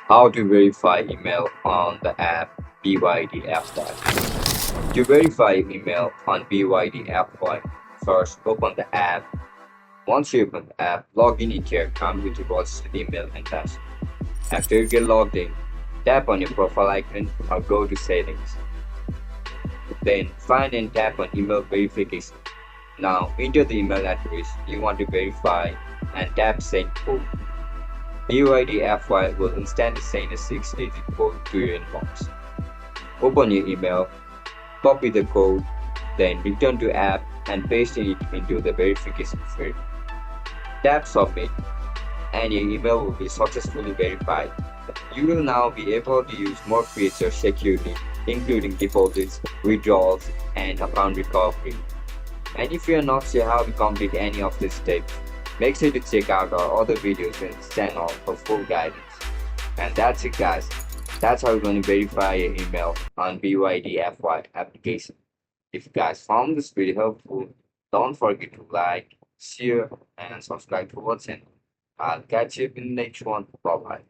How to verify email on the app BYDFi. To verify email on BYDFi, first open the app. Once you open the app, log in into your account with your registered email and password. After you get logged in, tap on your profile icon or go to settings. Then find and tap on email verification. Now enter the email address you want to verify and tap send code. BYDFi will instantly send a 6-digit code to your inbox. Open your email, copy the code, then return to app and paste it into the verification field. Tap submit and your email will be successfully verified. You will now be able to use more features securely, including deposits, withdrawals, and account recovery. And if you are not sure how to complete any of these steps, make sure to check out our other videos in this channel for full guidance. And that's it guys. That's how you're going to verify your email on BYDFi application. If you guys found this video helpful, don't forget to like, share, and subscribe to our channel. I'll catch you in the next one. Bye bye.